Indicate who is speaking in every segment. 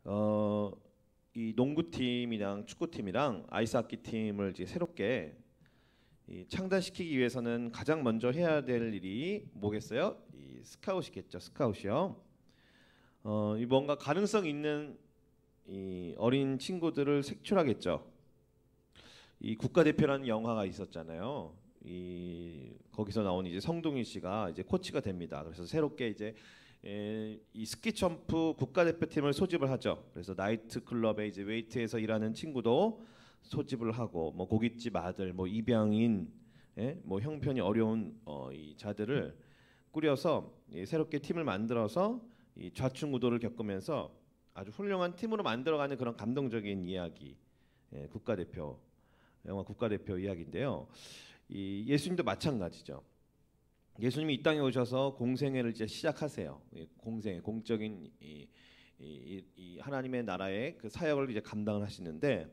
Speaker 1: 어, 이 농구팀이랑 축구팀이랑 아이스하키 팀을 이제 새롭게 창단시키기 위해서는 가장 먼저 해야 될 일이 뭐겠어요? 이 스카웃이겠죠. 스카웃이요. 이 뭔가 가능성 있는 이 어린 친구들을 색출하겠죠. 이 국가대표라는 영화가 있었잖아요. 이 거기서 나온 이제 성동일 씨가 이제 코치가 됩니다. 그래서 새롭게 이제 이 스키 점프 국가대표팀을 소집을 하죠. 그래서 나이트 클럽에 이제 웨이트에서 일하는 친구도 소집을 하고 뭐 고깃집 아들, 뭐 입양인, 뭐 형편이 어려운 이 자들을 꾸려서 새롭게 팀을 만들어서 이 좌충우돌을 겪으면서 아주 훌륭한 팀으로 만들어가는 그런 감동적인 이야기, 국가대표 영화 국가대표 이야기인데요. 이 예수님도 마찬가지죠. 예수님이 이 땅에 오셔서 공생애를 이제 시작하세요. 공생애, 공적인 이 하나님의 나라의 그 사역을 이제 감당을 하시는데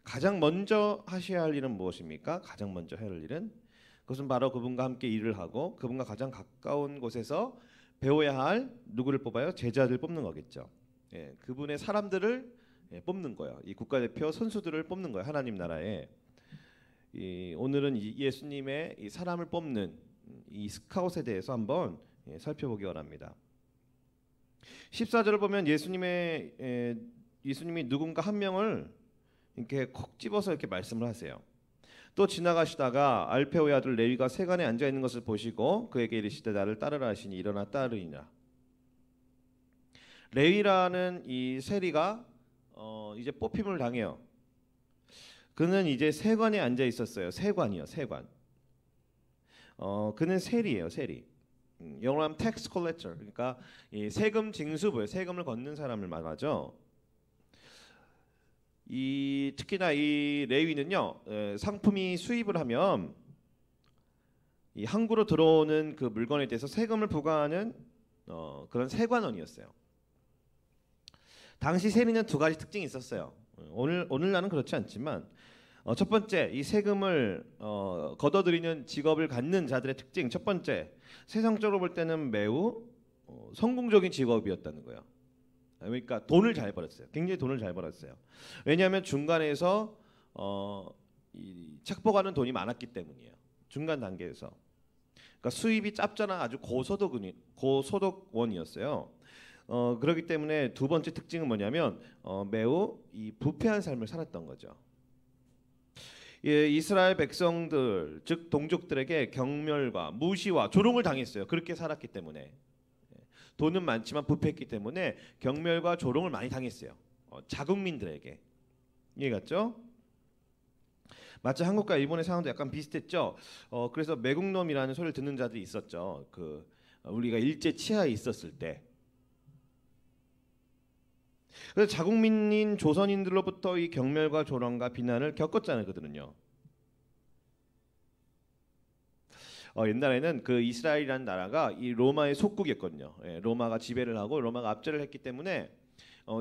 Speaker 1: 가장 먼저 하셔야 할 일은 무엇입니까? 가장 먼저 해야 할 일은 그것은 바로 그분과 함께 일을 하고 그분과 가장 가까운 곳에서 배워야 할 누구를 뽑아요? 제자들 뽑는 거겠죠. 그분의 사람들을 뽑는 거예요. 이 국가대표 선수들을 뽑는 거예요. 하나님 나라에. 오늘은 예수님의 이 사람을 뽑는 이 스카웃에 대해서 한번 살펴보기 원합니다. 14절을 보면 예수님이 누군가 한 명을 이렇게 콕 집어서 이렇게 말씀을 하세요. 또 지나가시다가 알페오의 아들 레위가 세간에 앉아 있는 것을 보시고 그에게 이르시되 나를 따르라 하시니 일어나 따르니라. 레위라는 이 세리가 이제 뽑힘을 당해요. 그는 이제 세관에 앉아 있었어요. 세관이요, 세관. 그는 세리예요, 세리. 영어로 하면 tax collector. 그러니까 이 세금 징수부예요. 세금을 걷는 사람을 말하죠. 특히나 이 레위는요, 상품이 수입을 하면 이 항구로 들어오는 그 물건에 대해서 세금을 부과하는 그런 세관원이었어요. 당시 세리는 두 가지 특징이 있었어요. 오늘날은 그렇지 않지만 첫 번째, 이 세금을 걷어들이는 직업을 갖는 자들의 특징. 첫 번째, 세상적으로 볼 때는 매우 성공적인 직업이었다는 거예요. 그러니까 돈을 잘 벌었어요. 굉장히 돈을 잘 벌었어요. 왜냐하면 중간에서 착복하는 돈이 많았기 때문이에요. 중간 단계에서. 그러니까 수입이 짭짤한 아주 고소득원이었어요. 그렇기 때문에 두 번째 특징은 뭐냐면 매우 이 부패한 삶을 살았던 거죠. 이스라엘 백성들 즉 동족들에게 경멸과 무시와 조롱을 당했어요. 그렇게 살았기 때문에. 돈은 많지만 부패했기 때문에 경멸과 조롱을 많이 당했어요. 자국민들에게. 이해갔죠? 마치 한국과 일본의 상황도 약간 비슷했죠. 그래서 매국놈이라는 소리를 듣는 자들이 있었죠. 우리가 일제 치하에 있었을 때. 그래서 자국민인 조선인들로부터 이 경멸과 조롱과 비난을 겪었잖아요, 그들은요. 옛날에는 그 이스라엘이라는 나라가 이 로마의 속국이었거든요. 로마가 지배를 하고 로마가 압제를 했기 때문에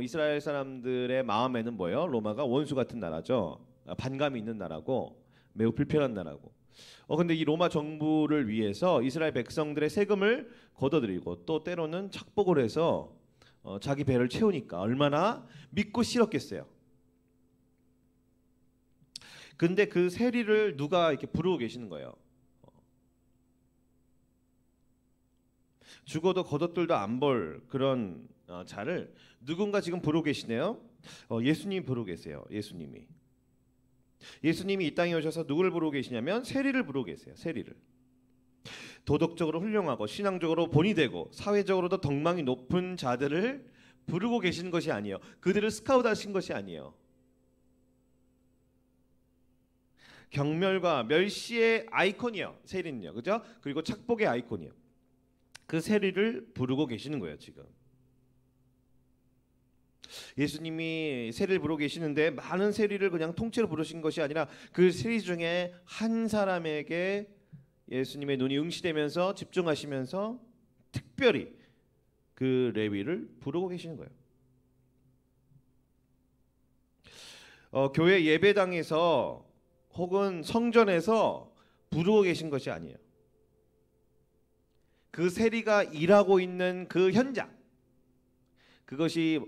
Speaker 1: 이스라엘 사람들의 마음에는 뭐예요? 로마가 원수 같은 나라죠. 반감이 있는 나라고 매우 불편한 나라고. 근데 이 로마 정부를 위해서 이스라엘 백성들의 세금을 걷어들이고 또 때로는 착복을 해서 자기 배를 채우니까 얼마나 믿고 싫었겠어요. 근데 그 세리를 누가 이렇게 부르고 계시는 거예요. 죽어도 겉옷들도 안 벌 그런 자를 누군가 지금 부르고 계시네요. 예수님이 부르고 계세요. 예수님이 이 땅에 오셔서 누구를 부르고 계시냐면 세리를 부르고 계세요. 세리를. 도덕적으로 훌륭하고 신앙적으로 본이 되고 사회적으로도 덕망이 높은 자들을 부르고 계시는 것이 아니에요. 그들을 스카우트하신 것이 아니에요. 경멸과 멸시의 아이콘이에요. 세리는요. 그죠? 그리고 착복의 아이콘이에요. 그 세리를 부르고 계시는 거예요, 지금. 예수님이 세리를 부르고 계시는데 많은 세리를 그냥 통째로 부르신 것이 아니라 그 세리 중에 한 사람에게 예수님의 눈이 응시되면서 집중하시면서 특별히 그 레위를 부르고 계시는 거예요. 교회 예배당에서 혹은 성전에서 부르고 계신 것이 아니에요. 그 세리가 일하고 있는 그 현장, 그것이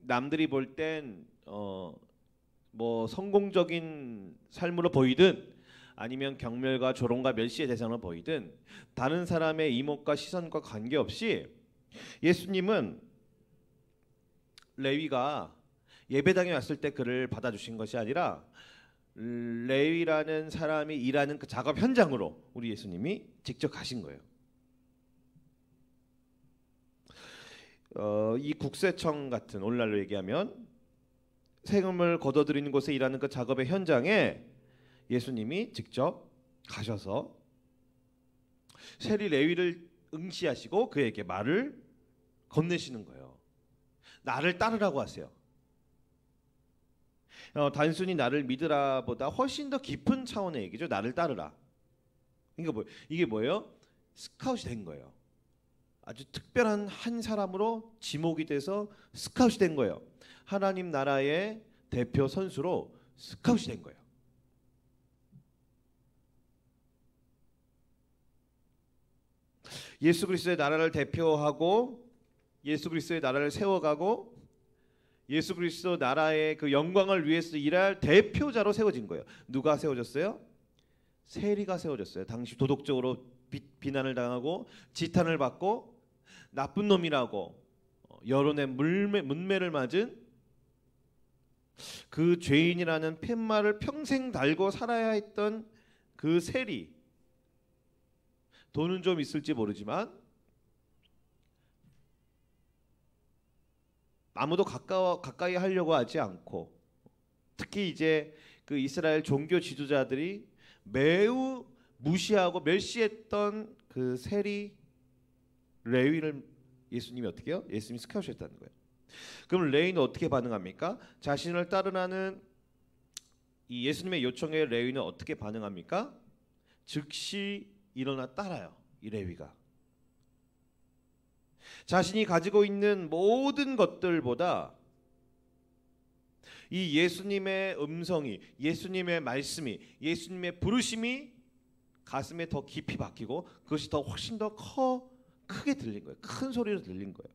Speaker 1: 남들이 볼 땐 뭐 성공적인 삶으로 보이든 아니면 경멸과 조롱과 멸시의 대상으로 보이든 다른 사람의 이목과 시선과 관계없이 예수님은 레위가 예배당에 왔을 때 그를 받아주신 것이 아니라 레위라는 사람이 일하는 그 작업 현장으로 우리 예수님이 직접 가신 거예요. 이 국세청 같은 오늘날로 얘기하면 세금을 걷어들이는 곳에 일하는 그 작업의 현장에 예수님이 직접 가셔서 세리 레위를 응시하시고 그에게 말을 건네시는 거예요. 나를 따르라고 하세요. 단순히 나를 믿으라보다 훨씬 더 깊은 차원의 얘기죠. 나를 따르라. 그러니까 이게 뭐예요? 스카웃이 된 거예요. 아주 특별한 한 사람으로 지목이 돼서 스카웃이 된 거예요. 하나님 나라의 대표 선수로 스카웃이 된 거예요. 예수 그리스도의 나라를 대표하고 예수 그리스도의 나라를 세워가고 예수 그리스도 나라의 그 영광을 위해서 일할 대표자로 세워진 거예요. 누가 세워졌어요? 세리가 세워졌어요. 당시 도덕적으로 비난을 당하고 지탄을 받고 나쁜 놈이라고 여론의 문매를 맞은 그 죄인이라는 팻말을 평생 달고 살아야 했던 그 세리. 돈은 좀 있을지 모르지만 아무도 가까이 하려고 하지 않고 특히 이제 그 이스라엘 종교 지도자들이 매우 무시하고 멸시했던 그 세리 레위를 예수님이 어떻게 해요? 예수님이 스카우트했다는 거예요. 그럼 레위는 어떻게 반응합니까? 자신을 따르라는 이 예수님의 요청에 레위는 어떻게 반응합니까? 즉시 일어나 따라요. 이 레위가. 자신이 가지고 있는 모든 것들보다 이 예수님의 음성이, 예수님의 말씀이, 예수님의 부르심이 가슴에 더 깊이 박히고 그것이 더 훨씬 더 크게 들린 거예요. 큰 소리로 들린 거예요.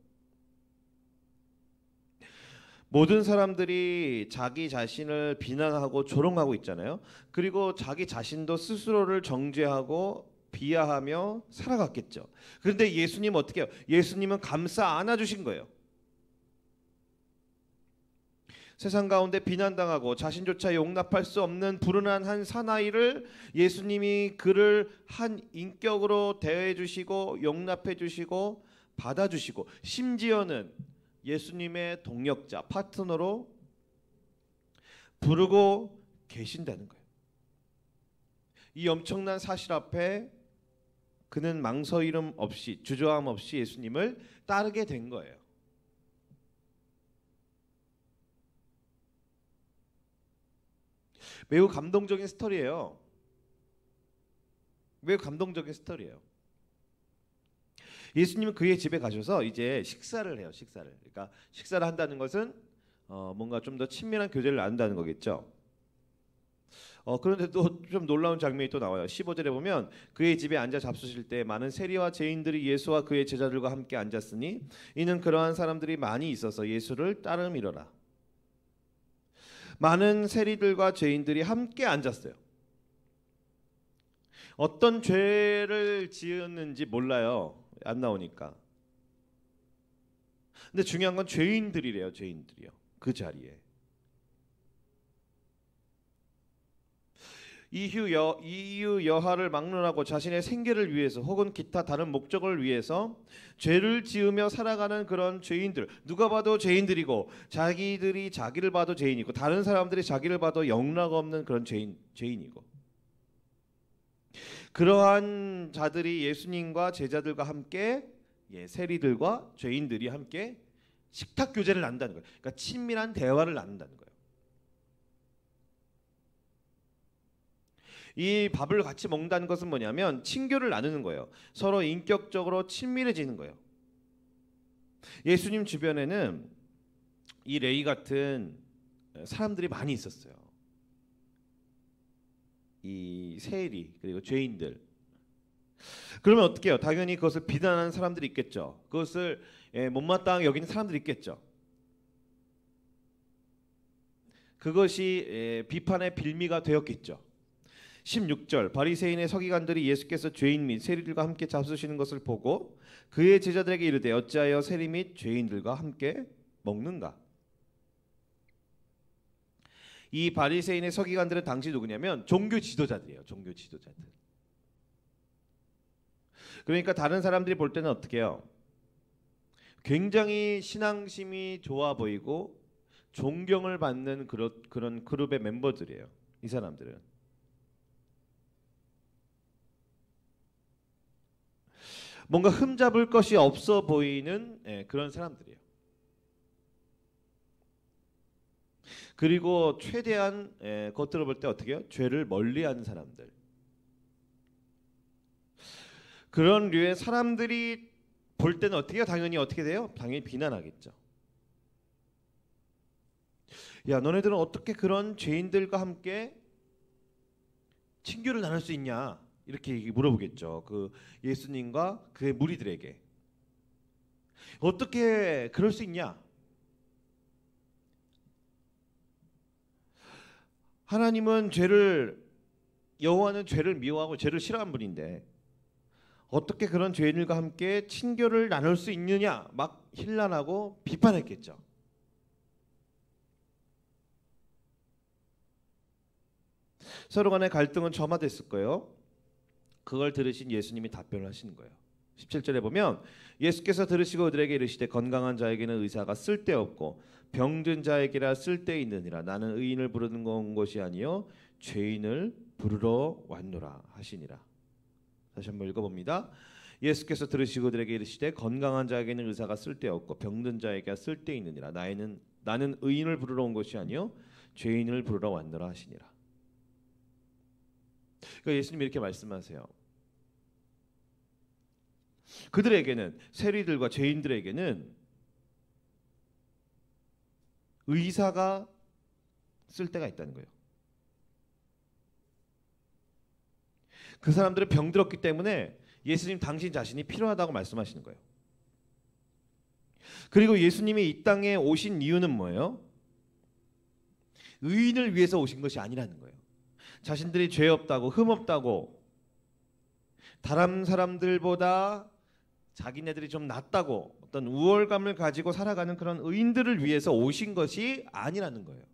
Speaker 1: 모든 사람들이 자기 자신을 비난하고 조롱하고 있잖아요. 그리고 자기 자신도 스스로를 정죄하고 비하하며 살아갔겠죠. 그런데 예수님 어떻게 해요? 예수님은 감싸 안아주신 거예요. 세상 가운데 비난당하고 자신조차 용납할 수 없는 불운한 한 사나이를 예수님이 그를 한 인격으로 대해주시고 용납해주시고 받아주시고 심지어는 예수님의 동역자, 파트너로 부르고 계신다는 거예요. 이 엄청난 사실 앞에 그는 망설임 없이 주저함 없이 예수님을 따르게 된 거예요. 매우 감동적인 스토리예요. 매우 감동적인 스토리예요. 예수님은 그의 집에 가셔서 이제 식사를 해요. 식사를. 그러니까 식사를 한다는 것은 뭔가 좀 더 친밀한 교제를 나눈다는 거겠죠. 그런데 또 좀 놀라운 장면이 또 나와요. 15절에 보면 그의 집에 앉아 잡수실 때 많은 세리와 죄인들이 예수와 그의 제자들과 함께 앉았으니 이는 그러한 사람들이 많이 있어서 예수를 따름이러라. 많은 세리들과 죄인들이 함께 앉았어요. 어떤 죄를 지었는지 몰라요. 안 나오니까. 근데 중요한 건 죄인들이래요. 죄인들이요. 그 자리에. 이유 여하를 막론하고 자신의 생계를 위해서 혹은 기타 다른 목적을 위해서 죄를 지으며 살아가는 그런 죄인들, 누가 봐도 죄인들이고 자기들이 자기를 봐도 죄인이고 다른 사람들이 자기를 봐도 영락 없는 그런 죄인이고 그러한 자들이 예수님과 제자들과 함께 세리들과 죄인들이 함께 식탁 교제를 나눈다는 거예요. 그러니까 친밀한 대화를 나눈다는 거예요. 이 밥을 같이 먹는다는 것은 뭐냐면 친교를 나누는 거예요. 서로 인격적으로 친밀해지는 거예요. 예수님 주변에는 이 레위 같은 사람들이 많이 있었어요. 이 세리 그리고 죄인들. 그러면 어떻게 해요? 당연히 그것을 비난하는 사람들이 있겠죠. 그것을 못마땅하게 여기는 사람들이 있겠죠. 그것이 비판의 빌미가 되었겠죠. 16절 바리새인의 서기관들이 예수께서 죄인 및 세리들과 함께 잡수시는 것을 보고 그의 제자들에게 이르되 어찌하여 세리 및 죄인들과 함께 먹는가. 이 바리새인의 서기관들은 당시 누구냐면 종교 지도자들이에요. 종교 지도자들. 그러니까 다른 사람들이 볼 때는 어떻게 해요? 굉장히 신앙심이 좋아 보이고 존경을 받는 그런 그룹의 멤버들이에요. 이 사람들은. 뭔가 흠잡을 것이 없어 보이는 그런 사람들이에요. 그리고 최대한 겉으로 볼 때 어떻게 해요? 죄를 멀리하는 사람들. 그런 류의 사람들이 볼 때는 어떻게 해요? 당연히 어떻게 돼요? 당연히 비난하겠죠. 야, 너네들은 어떻게 그런 죄인들과 함께 친교를 나눌 수 있냐? 이렇게 물어보겠죠. 그 예수님과 그의 무리들에게. 어떻게 그럴 수 있냐? 하나님은 여호와는 죄를 미워하고 죄를 싫어하는 분인데 어떻게 그런 죄인들과 함께 친교를 나눌 수 있느냐? 막 힐난하고 비판했겠죠. 서로 간의 갈등은 점화됐을 거예요. 그걸 들으신 예수님이 답변을 하시는 거예요. 17절에 보면 예수께서 들으시고 그들에게 이르시되 건강한 자에게는 의사가 쓸데없고 병든 자에게라 쓸데있느니라. 나는 의인을 부르는 건 것이 아니요 죄인을 부르러 왔노라 하시니라. 다시 한번 읽어봅니다. 예수께서 들으시고 그들에게 이르시되 건강한 자에게는 의사가 쓸데없고 병든 자에게 쓸데있느니라. 나는 의인을 부르러 온 것이 아니요 죄인을 부르러 왔노라 하시니라. 그러니까 예수님이 이렇게 말씀하세요. 그들에게는 세리들과 죄인들에게는 의사가 쓸데가 있다는 거예요. 그 사람들은 병들었기 때문에 예수님 당신 자신이 필요하다고 말씀하시는 거예요. 그리고 예수님이 이 땅에 오신 이유는 뭐예요? 의인을 위해서 오신 것이 아니라는 거예요. 자신들이 죄 없다고 흠 없다고 다른 사람들보다 자기네들이 좀 낫다고 어떤 우월감을 가지고 살아가는 그런 의인들을 위해서 오신 것이 아니라는 거예요.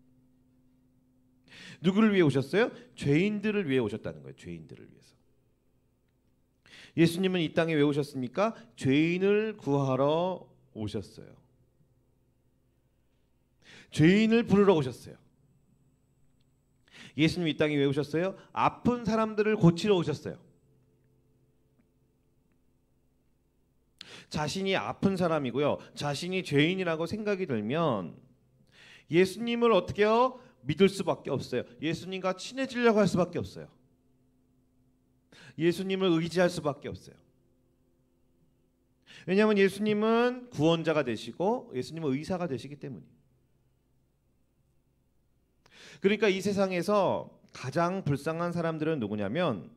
Speaker 1: 누구를 위해 오셨어요? 죄인들을 위해 오셨다는 거예요. 죄인들을 위해서. 예수님은 이 땅에 왜 오셨습니까? 죄인을 구하러 오셨어요. 죄인을 부르러 오셨어요. 예수님이 이 땅에 왜 오셨어요? 아픈 사람들을 고치러 오셨어요. 자신이 아픈 사람이고요. 자신이 죄인이라고 생각이 들면 예수님을 어떻게 해요? 믿을 수밖에 없어요. 예수님과 친해지려고 할 수밖에 없어요. 예수님을 의지할 수밖에 없어요. 왜냐하면 예수님은 구원자가 되시고 예수님은 의사가 되시기 때문이에요. 그러니까 이 세상에서 가장 불쌍한 사람들은 누구냐면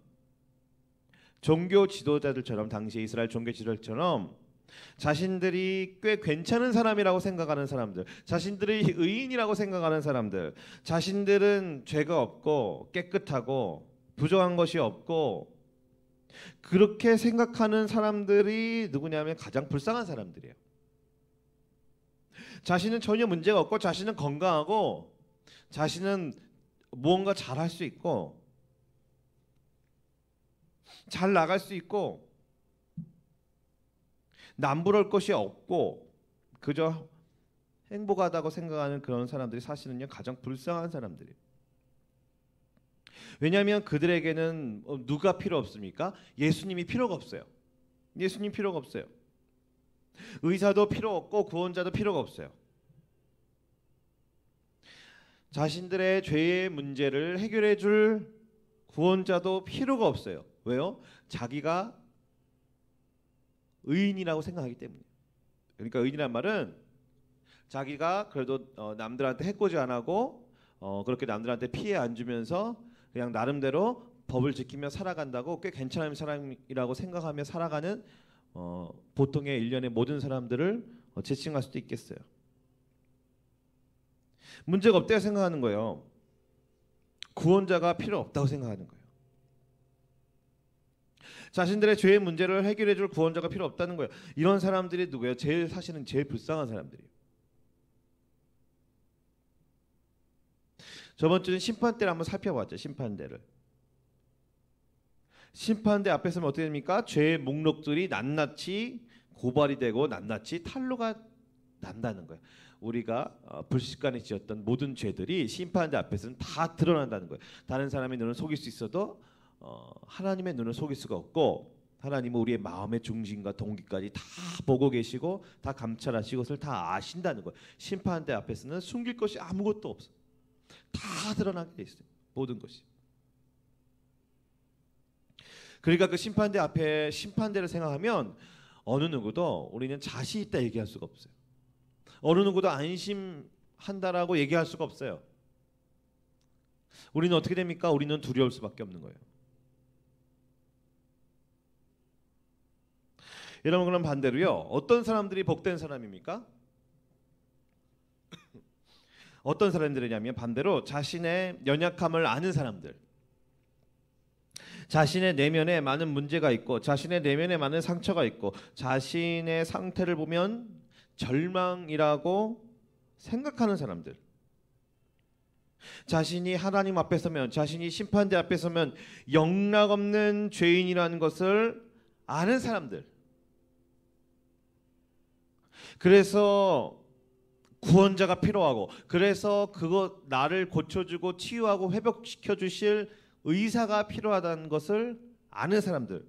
Speaker 1: 종교 지도자들처럼 당시 이스라엘 종교 지도자들처럼 자신들이 꽤 괜찮은 사람이라고 생각하는 사람들, 자신들이 의인이라고 생각하는 사람들, 자신들은 죄가 없고 깨끗하고 부정한 것이 없고 그렇게 생각하는 사람들이 누구냐면 가장 불쌍한 사람들이에요. 자신은 전혀 문제가 없고 자신은 건강하고 자신은 무언가 잘할 수 있고 잘 나갈 수 있고 남부러울 것이 없고 그저 행복하다고 생각하는 그런 사람들이 사실은요 가장 불쌍한 사람들이에요. 왜냐하면 그들에게는 누가 필요 없습니까? 예수님이 필요가 없어요. 예수님 필요가 없어요. 의사도 필요 없고 구원자도 필요가 없어요. 자신들의 죄의 문제를 해결해 줄 구원자도 필요가 없어요. 왜요? 자기가 의인이라고 생각하기 때문에. 그러니까 의인이란 말은 자기가 그래도 남들한테 해코지 안 하고 그렇게 남들한테 피해 안 주면서 그냥 나름대로 법을 지키며 살아간다고 꽤 괜찮은 사람이라고 생각하며 살아가는 보통의 일련의 모든 사람들을 지칭할 수도 있겠어요. 문제가 없다고 생각하는 거예요. 구원자가 필요 없다고 생각하는 거예요. 자신들의 죄의 문제를 해결해 줄 구원자가 필요 없다는 거예요. 이런 사람들이 누구예요? 사실은 제일 불쌍한 사람들이에요. 저번 주는 심판대를 한번 살펴봤죠. 심판대를. 심판대 앞에 서면 어떻게 됩니까? 죄의 목록들이 낱낱이 고발이 되고 낱낱이 탄로가 난다는 거예요. 우리가 불식간에 지었던 모든 죄들이 심판대 앞에서는 다 드러난다는 거예요. 다른 사람의 눈을 속일 수 있어도 하나님의 눈을 속일 수가 없고, 하나님은 우리의 마음의 중심과 동기까지 다 보고 계시고 다 감찰하시고 그것을 다 아신다는 거예요. 심판대 앞에서는 숨길 것이 아무것도 없어요. 다 드러나게 돼 있어요. 모든 것이. 그러니까 그 심판대 앞에 심판대를 생각하면 어느 누구도 우리는 자신 있다 얘기할 수가 없어요. 어느 누구도 안심한다라고 얘기할 수가 없어요. 우리는 어떻게 됩니까? 우리는 두려울 수밖에 없는 거예요. 여러분, 그럼 반대로요. 어떤 사람들이 복된 사람입니까? 어떤 사람들이냐면 반대로 자신의 연약함을 아는 사람들, 자신의 내면에 많은 문제가 있고 자신의 내면에 많은 상처가 있고 자신의 상태를 보면 절망이라고 생각하는 사람들, 자신이 하나님 앞에 서면, 자신이 심판대 앞에 서면 영락없는 죄인이라는 것을 아는 사람들, 그래서 구원자가 필요하고 그래서 그거 나를 고쳐주고 치유하고 회복시켜 주실 의사가 필요하다는 것을 아는 사람들,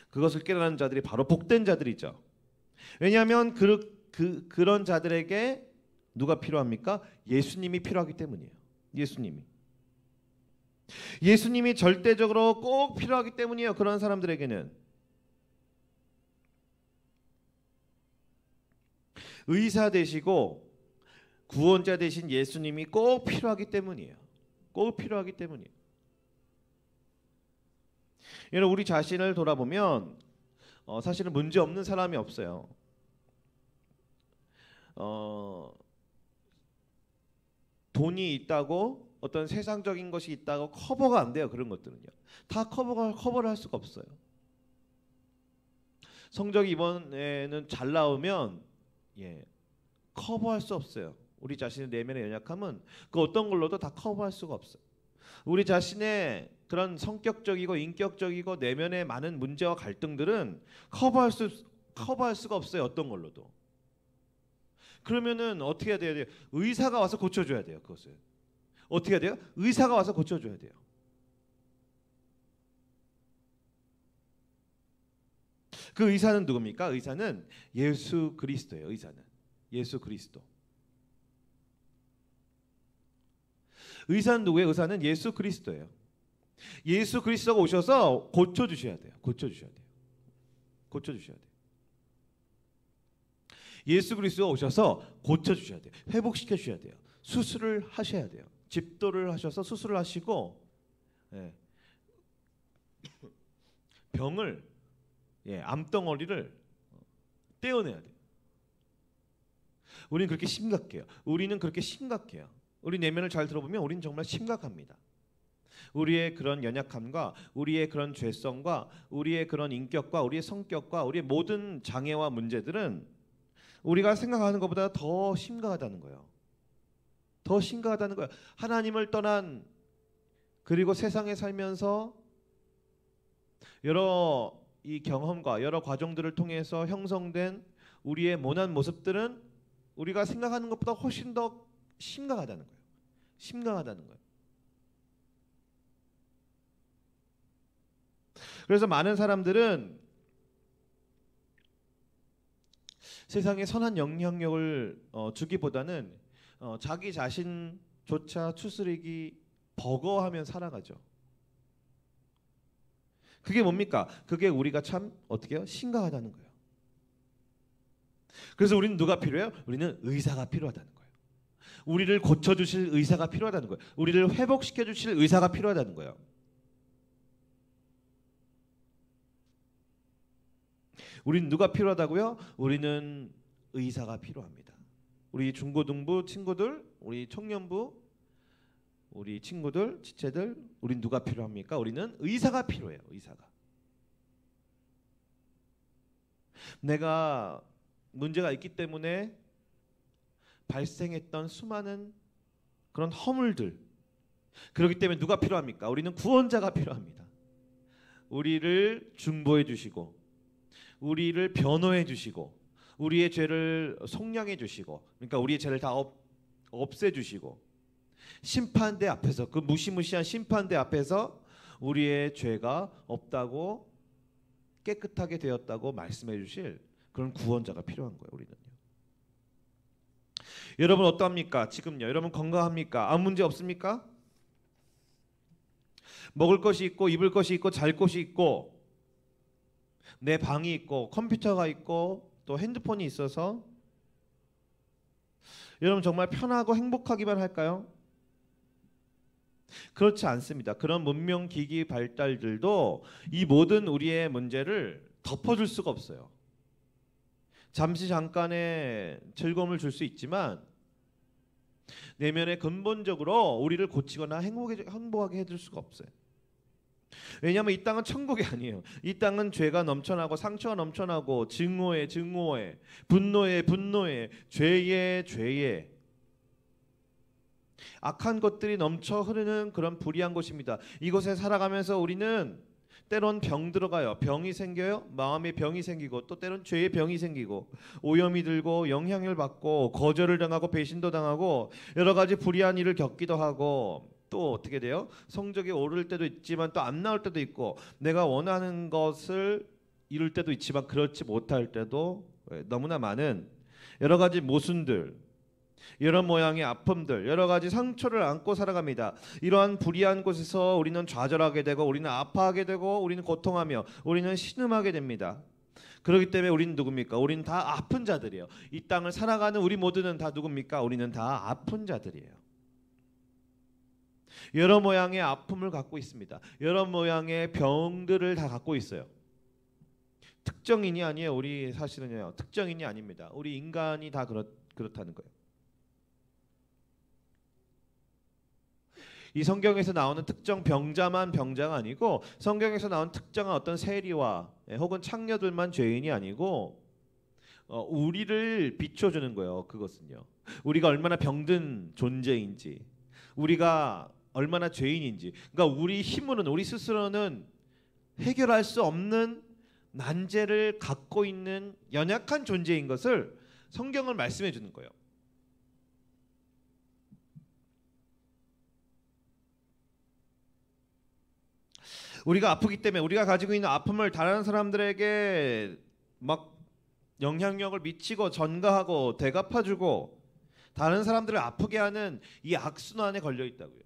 Speaker 1: 그것을 깨달은 자들이 바로 복된 자들이죠. 왜냐하면 그런 자들에게 누가 필요합니까? 예수님이 필요하기 때문이에요. 예수님이 절대적으로 꼭 필요하기 때문이에요. 그런 사람들에게는 의사 되시고 구원자 되신 예수님이 꼭 필요하기 때문이에요. 꼭 필요하기 때문이에요. 여러분, 우리 자신을 돌아보면 사실은 문제 없는 사람이 없어요. 돈이 있다고 어떤 세상적인 것이 있다고 커버가 안 돼요. 그런 것들은요. 다 커버를 할 수가 없어요. 성적이 이번에는 잘 나오면 커버할 수 없어요. 우리 자신의 내면의 연약함은 그 어떤 걸로도 다 커버할 수가 없어요. 우리 자신의 그런 성격적이고 인격적이고 내면의 많은 문제와 갈등들은 커버할 수가 없어요. 어떤 걸로도. 그러면은 어떻게 해야 돼요? 의사가 와서 고쳐줘야 돼요. 그것을 어떻게 해야 돼요? 의사가 와서 고쳐줘야 돼요. 그 의사는 누굽니까? 의사는 예수 그리스도예요. 의사는 예수 그리스도. 의사는 누구예요? 의사는 예수 그리스도예요. 예수 그리스도가 오셔서 고쳐주셔야 돼요. 고쳐주셔야 돼요. 예수 그리스도가 오셔서 고쳐주셔야 돼요. 회복시켜주셔야 돼요. 수술을 하셔야 돼요. 집도를 하셔서 수술을 하시고 병을 암덩어리를 떼어내야 돼요. 우리는 그렇게 심각해요. 우리 내면을 잘 들어보면 우리는 정말 심각합니다. 우리의 그런 연약함과 우리의 그런 죄성과 우리의 그런 인격과 우리의 성격과 우리의 모든 장애와 문제들은 우리가 생각하는 것보다 더 심각하다는 거예요. 더 심각하다는 거예요. 하나님을 떠난, 그리고 세상에 살면서 여러 이 경험과 여러 과정들을 통해서 형성된 우리의 모난 모습들은 우리가 생각하는 것보다 훨씬 더 심각하다는 거예요. 그래서 많은 사람들은 세상에 선한 영향력을 주기보다는 자기 자신조차 추스리기 버거워하면 살아가죠. 그게 뭡니까? 그게 우리가 참 어떻게 해요? 심각하다는 거예요. 그래서 우리는 누가 필요해요? 우리는 의사가 필요하다는 거예요. 우리를 고쳐주실 의사가 필요하다는 거예요. 우리를 회복시켜주실 의사가 필요하다는 거예요. 우리는 누가 필요하다고요? 우리는 의사가 필요합니다. 우리 중고등부 친구들, 우리 청년부, 우리 친구들, 지체들, 우린 누가 필요합니까? 우리는 의사가 필요해요. 의사가. 내가 문제가 있기 때문에 발생했던 수많은 그런 허물들, 그렇기 때문에 누가 필요합니까? 우리는 구원자가 필요합니다. 우리를 중보해 주시고, 우리를 변호해 주시고, 우리의 죄를 속량해 주시고, 그러니까 우리의 죄를 다 없애 주시고, 심판대 앞에서, 그 무시무시한 심판대 앞에서 우리의 죄가 없다고, 깨끗하게 되었다고 말씀해 주실 그런 구원자가 필요한 거예요. 우리는요. 여러분 어떠합니까? 지금요. 여러분 건강합니까? 아무 문제 없습니까? 먹을 것이 있고, 입을 것이 있고, 잘 곳이 있고, 내 방이 있고, 컴퓨터가 있고, 또 핸드폰이 있어서 여러분 정말 편하고 행복하기만 할까요? 그렇지 않습니다. 그런 문명 기기 발달들도 이 모든 우리의 문제를 덮어줄 수가 없어요. 잠시 잠깐의 즐거움을 줄 수 있지만 내면에 근본적으로 우리를 고치거나 행복하게 해줄 수가 없어요. 왜냐하면 이 땅은 천국이 아니에요. 이 땅은 죄가 넘쳐나고 상처가 넘쳐나고 증오에 분노에 죄에 악한 것들이 넘쳐 흐르는 그런 불의한 곳입니다. 이곳에 살아가면서 우리는 때론 병 들어가요. 병이 생겨요. 마음의 병이 생기고, 또 때론 죄의 병이 생기고, 오염이 들고, 영향을 받고, 거절을 당하고, 배신도 당하고, 여러 가지 불의한 일을 겪기도 하고, 또 어떻게 돼요? 성적이 오를 때도 있지만 또 안 나올 때도 있고, 내가 원하는 것을 이룰 때도 있지만 그렇지 못할 때도 너무나 많은 여러 가지 모순들, 여러 모양의 아픔들, 여러 가지 상처를 안고 살아갑니다. 이러한 불의한 곳에서 우리는 좌절하게 되고, 우리는 아파하게 되고, 우리는 고통하며, 우리는 신음하게 됩니다. 그렇기 때문에 우리는 누굽니까? 우리는 다 아픈 자들이에요. 이 땅을 살아가는 우리 모두는 다 누굽니까? 우리는 다 아픈 자들이에요. 여러 모양의 아픔을 갖고 있습니다. 여러 모양의 병들을 다 갖고 있어요. 특정인이 아니에요. 우리 사실은요. 특정인이 아닙니다. 우리 인간이 다 그렇다는 거예요. 이 성경에서 나오는 특정 병자만 병자가 아니고, 성경에서 나오는 특정한 어떤 세리와 혹은 창녀들만 죄인이 아니고, 우리를 비춰주는 거예요. 그것은요. 우리가 얼마나 병든 존재인지, 우리가 얼마나 죄인인지, 그러니까 우리 힘으로는, 우리 스스로는 해결할 수 없는 난제를 갖고 있는 연약한 존재인 것을 성경을 말씀해 주는 거예요. 우리가 아프기 때문에 우리가 가지고 있는 아픔을 다른 사람들에게 막 영향력을 미치고 전가하고 대갚아주고 다른 사람들을 아프게 하는 이 악순환에 걸려 있다고요.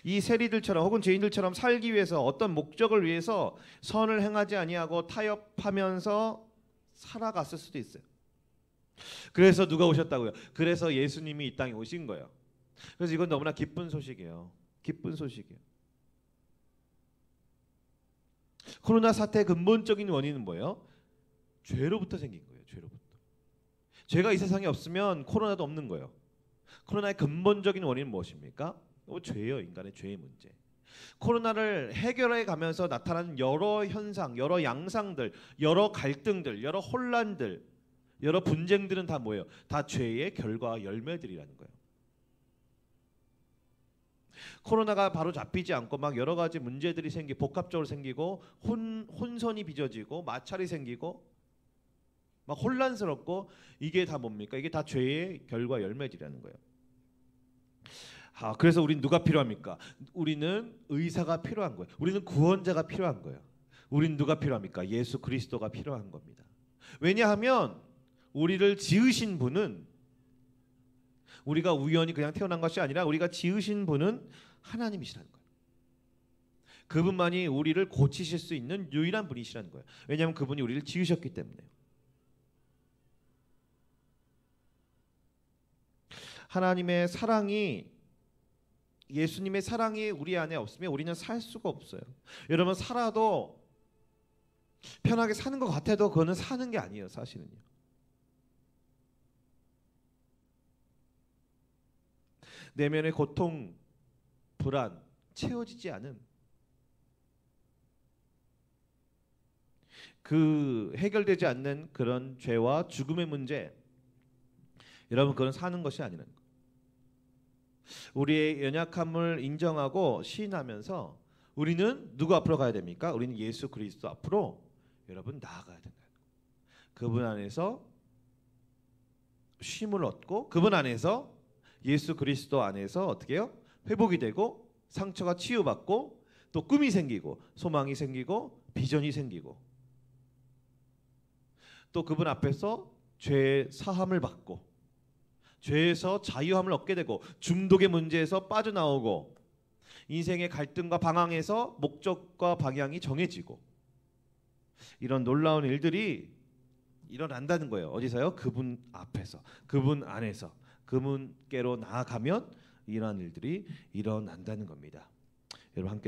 Speaker 1: 이 세리들처럼 혹은 죄인들처럼 살기 위해서, 어떤 목적을 위해서 선을 행하지 아니하고 타협하면서 살아갔을 수도 있어요. 그래서 누가 오셨다고요? 그래서 예수님이 이 땅에 오신 거예요. 그래서 이건 너무나 기쁜 소식이에요. 기쁜 소식이에요. 코로나 사태의 근본적인 원인은 뭐예요? 죄로부터 생긴 거예요. 죄로부터. 죄가 이 세상에 없으면 코로나도 없는 거예요. 코로나의 근본적인 원인은 무엇입니까? 죄예요. 인간의 죄의 문제. 코로나를 해결해 가면서 나타나는 여러 현상, 여러 양상들, 여러 갈등들, 여러 혼란들, 여러 분쟁들은 다 뭐예요? 다 죄의 결과 열매들이라는 거예요. 코로나가 바로 잡히지 않고 막 여러 가지 문제들이 복합적으로 생기고, 혼선이 빚어지고, 마찰이 생기고, 막 혼란스럽고, 이게 다 뭡니까? 이게 다 죄의 결과 열매들이라는 거예요. 그래서 우리는 누가 필요합니까? 우리는 의사가 필요한 거예요. 우리는 구원자가 필요한 거예요. 우리는 누가 필요합니까? 예수 그리스도가 필요한 겁니다. 왜냐하면 우리를 지으신 분은, 우리가 우연히 그냥 태어난 것이 아니라 우리가 지으신 분은 하나님이시라는 거예요. 그분만이 우리를 고치실 수 있는 유일한 분이시라는 거예요. 왜냐하면 그분이 우리를 지으셨기 때문에요. 하나님의 사랑이, 예수님의 사랑이 우리 안에 없으면 우리는 살 수가 없어요. 여러분, 살아도 편하게 사는 것 같아도 그거는 사는 게 아니에요, 사실은요. 내면의 고통, 불안, 채워지지 않음, 그 해결되지 않는 그런 죄와 죽음의 문제, 여러분 그건 사는 것이 아니라는 거예요. 우리의 연약함을 인정하고 시인하면서 우리는 누구 앞으로 가야 됩니까? 우리는 예수 그리스도 앞으로 여러분 나아가야 된다. 그분 안에서 쉼을 얻고 그분 안에서 예수 그리스도 안에서 어떻게 해요? 회복이 되고 상처가 치유받고 또 꿈이 생기고 소망이 생기고 비전이 생기고 또 그분 앞에서 죄 사함을 받고 죄에서 자유함을 얻게 되고 중독의 문제에서 빠져나오고 인생의 갈등과 방황에서 목적과 방향이 정해지고 이런 놀라운 일들이 일어난다는 거예요. 어디서요? 그분 앞에서, 그분 안에서, 그분께로 나아가면 이러한 일들이 일어난다는 겁니다. 여러분 함께